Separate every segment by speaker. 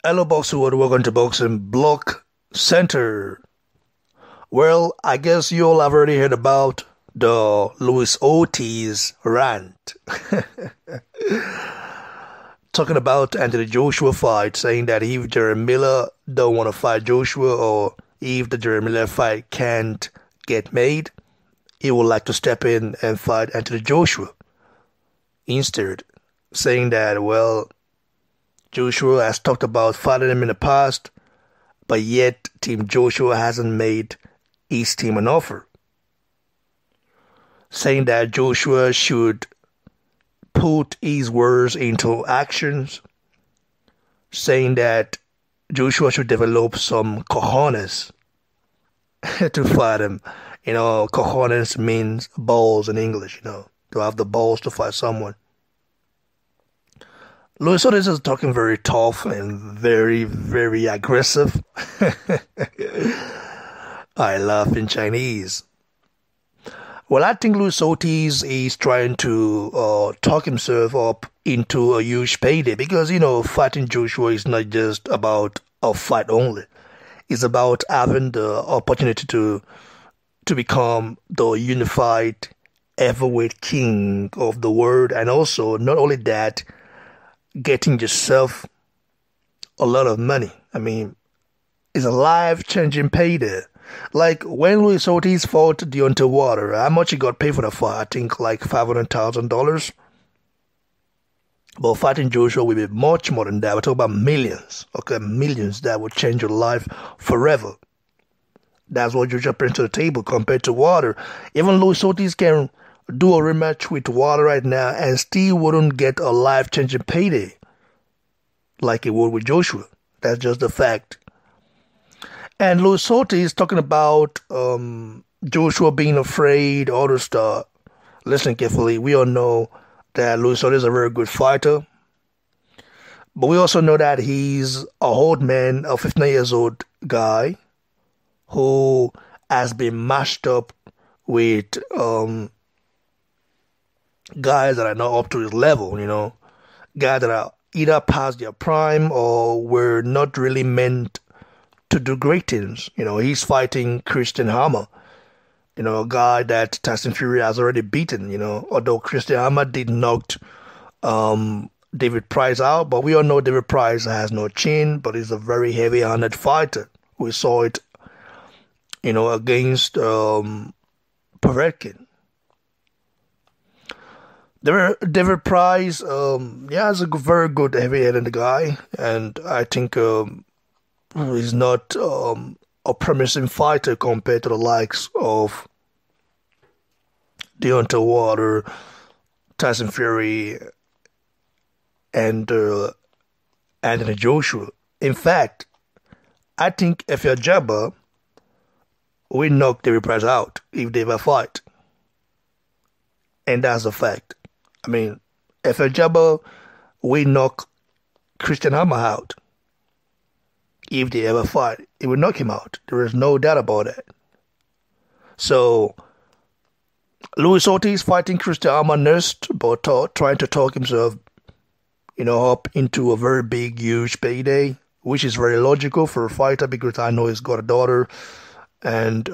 Speaker 1: Hello, Boxer World. Welcome to Boxing Block Center. Well, I guess you all have already heard about the Luis Ortiz rant. Talking about Anthony Joshua fight, saying that if Jerry Miller don't want to fight Joshua, or if the Jerry Miller fight can't get made, he would like to step in and fight Anthony Joshua instead. Saying that, well, Joshua has talked about fighting him in the past, but yet Team Joshua hasn't made his team an offer. Saying that Joshua should put his words into actions. Saying that Joshua should develop some cojones to fight him. Cojones means balls in English, to have the balls to fight someone. Luis Ortiz is talking very tough and very, very aggressive. I laugh in Chinese. Well, I think Luis Ortiz is trying to talk himself up into a huge payday because, fighting Joshua is not just about a fight only. It's about having the opportunity to become the unified heavyweight king of the world, and also, not only that, getting yourself a lot of money. I mean, it's a life-changing payday. Like when Luis Ortiz fought Deontay Wilder, how much he got paid for the fight? I think like $500,000. But fighting Joshua will be much more than that. We're talking about millions. Okay, millions that will change your life forever. That's what Joshua brings to the table compared to Wilder. Even Luis Ortiz can do a rematch with Wilder right now and still wouldn't get a life-changing payday like he would with Joshua. That's just the fact. And Luis Ortiz is talking about Joshua being afraid, all this stuff. Listen carefully. We all know that Luis Ortiz is a very good fighter. But we also know that he's a old man, a 59 years old guy who has been mashed up with guys that are not up to his level, guys that are either past their prime or were not really meant to do great things. He's fighting Christian Hammer, a guy that Tyson Fury has already beaten, although Christian Hammer did knock David Price out, but we all know David Price has no chin, but he's a very heavy-handed fighter. We saw it, against Povetkin. David Price, is a very good heavy-handed guy, and I think he's not a promising fighter compared to the likes of Deontay Wilder, Tyson Fury, and Anthony Joshua. In fact, I think if you're Jabba, we knock David Price out if they ever fight. And that's a fact. I mean, if a Jabba, we knock Christian Hammer out. If they ever fight, it will knock him out. There is no doubt about that. So, Luis Ortiz fighting Christian Hammer next, but trying to talk himself, up into a very big, huge payday, which is very logical for a fighter because I know he's got a daughter, and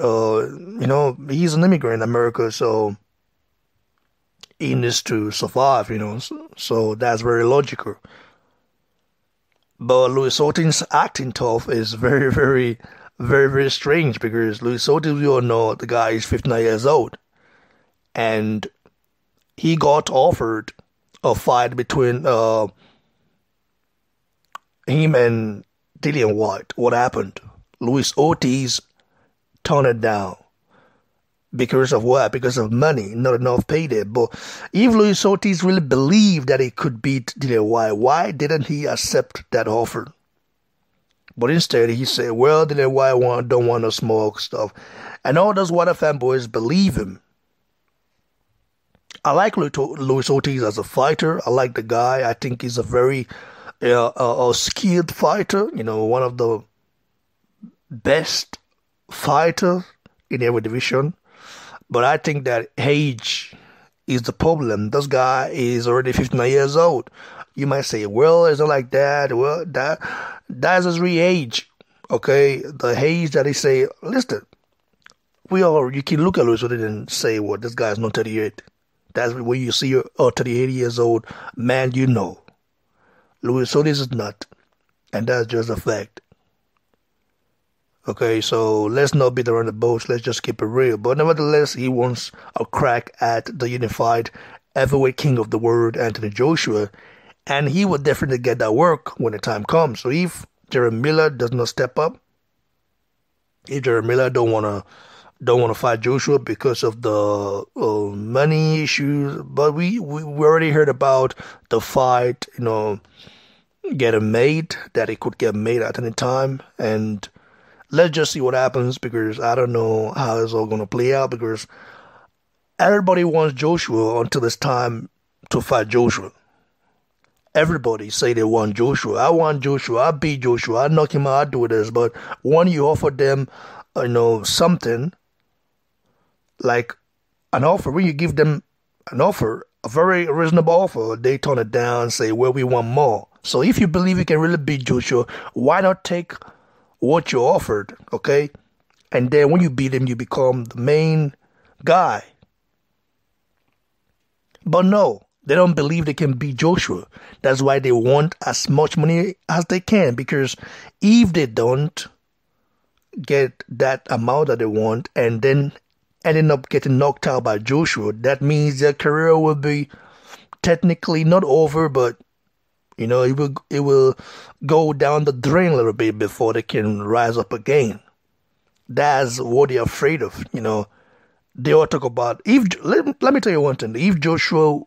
Speaker 1: he's an immigrant in America, so he needs to survive, so that's very logical. But Luis Ortiz acting tough is very, very, very, very strange because Luis Ortiz, we all know the guy is 59 years old. And he got offered a fight between him and Dillian White. What happened? Luis Ortiz turned it down. Because of what? Because of money, not enough payday. But if Luis Ortiz really believed that he could beat Dillian White, why didn't he accept that offer? But instead, he said, well, Dillian White don't want to smoke stuff. And all those Wilder fanboys believe him. I like Luis Ortiz as a fighter. I like the guy. I think he's a very skilled fighter. One of the best fighters in every division. But I think that age is the problem. This guy is already 59 years old. You might say, well, it's not like that. Well, that's his real age. Okay, the age that they say, listen, you can look at Luis Ortiz and say, well, this guy's not 38. That's when you see a 38 years old man, you know. Luis Ortiz is not. And that's just a fact. Okay, so let's not beat around the bush. Let's just keep it real. But nevertheless, he wants a crack at the unified heavyweight king of the world, Anthony Joshua. And he will definitely get that work when the time comes. So if Jarrell Miller does not step up, if Jarrell Miller don't wanna fight Joshua because of the money issues, but we already heard about the fight, getting made, that it could get made at any time, and let's just see what happens, because I don't know how it's all gonna play out, because everybody wants Joshua until it's time to fight Joshua. Everybody say they want Joshua. I want Joshua. I beat Joshua. I knock him out. I do this. But when you offer them, something like an offer, when you give them an offer, a very reasonable offer, they turn it down and say, well, we want more. So if you believe you can really beat Joshua, why not take what you offered, okay? And then when you beat him, you become the main guy. But no. They don't believe they can beat Joshua. That's why they want as much money as they can. Because if they don't get that amount that they want and then ending up getting knocked out by Joshua, that means their career will be technically not over, but it will go down the drain a little bit before they can rise up again. That's what they're afraid of. They all talk about let me tell you one thing. If Joshua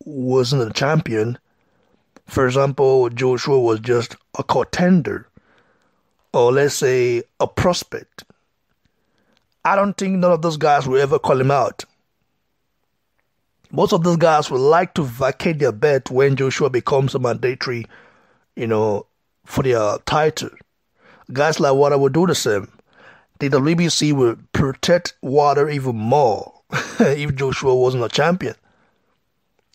Speaker 1: wasn't a champion, for example, Joshua was just a contender, or let's say a prospect, I don't think none of those guys will ever call him out. Most of those guys would like to vacate their bet when Joshua becomes a mandatory, for their title. Guys like Water will do the same. The WBC will protect Water even more if Joshua wasn't a champion.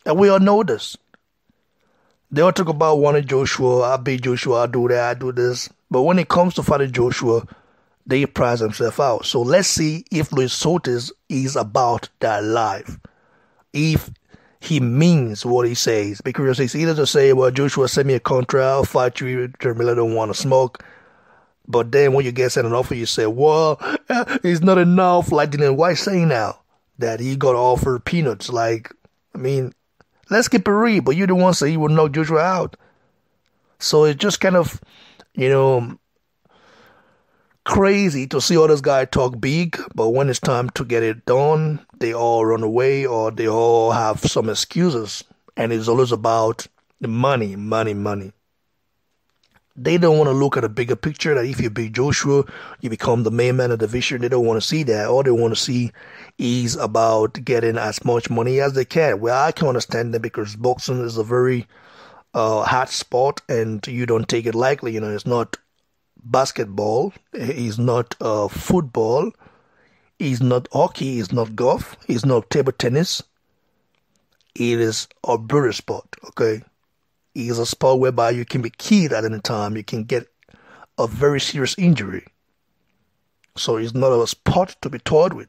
Speaker 1: And we all know this. They all talk about wanting Joshua. I beat Joshua. I do that. I do this. But when it comes to fighting Joshua, they prize themselves out. So let's see if Luis Ortiz is about that life. If he means what he says. Because it's either to say, well, Joshua, send me a contract. I'll fight you. Jarrell Miller don't want to smoke. But then when you get sent an offer, you say, well, it's not enough. Like Dylan White saying now that he got offered peanuts. Let's keep it real, but you're the one say you will knock Joshua out. So it's just kind of, crazy to see all those guys talk big, but when it's time to get it done, they all run away or they all have some excuses. And it's always about the money. They don't want to look at a bigger picture that if you beat Joshua, you become the main man of the division. They don't want to see that. All they want to see is about getting as much money as they can. Well, I can understand that because boxing is a very hot sport and you don't take it lightly. It's not basketball. It's not football. It's not hockey. It's not golf. It's not table tennis. It is a brutal sport, okay? It is a sport whereby you can be killed at any time. You can get a very serious injury. So it's not a sport to be toyed with.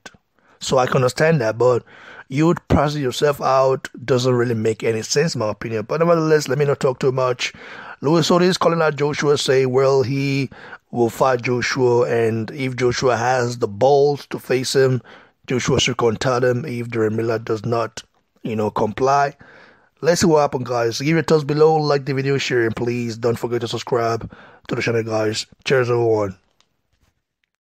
Speaker 1: So I can understand that, but you pricing yourself out doesn't really make any sense, in my opinion. But nevertheless, let me not talk too much. Luis Ortiz calling out Joshua, say, well, he will fight Joshua, and if Joshua has the balls to face him, Joshua should contact him if Jarrell Miller does not, comply. Let's see what happens, guys. Give your thoughts below, like the video, share, and please don't forget to subscribe to the channel, guys. Cheers, everyone.